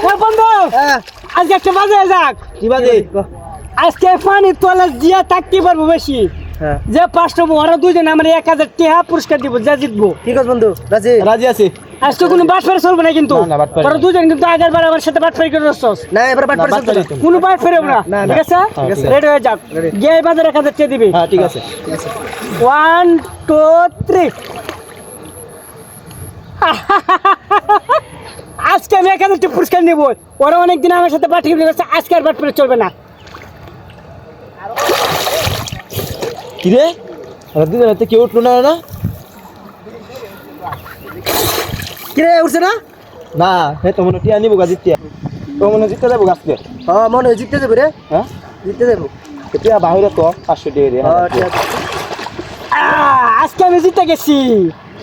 ও বন্ধু আজকে একটা বাজে যাক কি বাজে? আজকে পানি তলে দিয়া থাকতে পারবো বেশি যে 5টা ওরা দুইজন আমার 1000 টাকা পুরস্কার দিব যা জিতবো। ঠিক আছে বন্ধু, রাজি রাজি আছি। আজকে কোনো বাটফারি চলবে না কিন্তু ওরা দুইজন কিন্তু আগের বার আমার সাথে বাটফারি করে রসছস না এবার বাটপারি চলবে না। কোনো বাটফারি হবে না, ঠিক আছে? রেডি হয়ে যাক, গিয়ে বাজার 1000 টাকা দিবি। হ্যাঁ ঠিক আছে, ঠিক আছে। 1 2 3 আজকে আমি 1000 টাকা পুরস্কার নেব। ওরা অনেকদিন আমার সাথে বাটফারি করেছে, আজকে আর বাটফারি চলবে না। কি রে, দুজন হাতে কেউ উঠলো না না? কি রে, উঠছে না? না, হে তো মনে টিয়া নিবো গা জিততে। তো মনে জিততে যাবো আজকে। হ্যাঁ মনে জিততে যাবো রে। হ্যাঁ জিততে যাবো। টিয়া বাহিরে তো 500 টাকা রে। হ্যাঁ ঠিক আছে। আজকে আমি জিতে গেছি,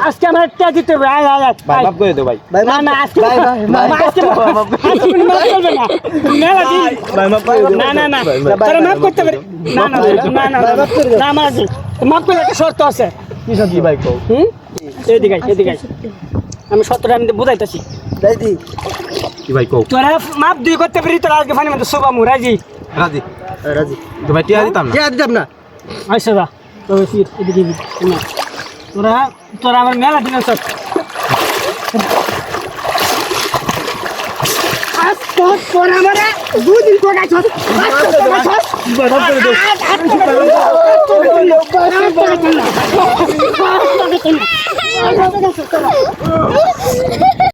আজকে আমার একটা জিতে হবে। আয় আয় আয় ভাই মাফ করে দাও ভাই। না না আজকে ভাই ভাই আজকে মাফ করবে না। মেলা দিন ভাই মাফ করে দাও। না না না তোরা মাফ করতে পারে না না না না না মাফ মাফ করে একটা শর্ত আছে। কি সব কি ভাই কও? এদিকে এদিকে আমি শর্তটা আমি বুঝাইতেছি। দাই দি কি ভাই কও? তোরা মাপ দুই করতে পারি, তোরা আজকে ফানি মতো শোভামু রাজি রাজি রাজি। তো ভাই টিয়া দিতাম না। টিয়া দিতাম না। আচ্ছা দা তো এদিকে তোরা তোরা আমার মেলা দিন সব আজকে তোরা আমারে দুদিন করে আছস আজকে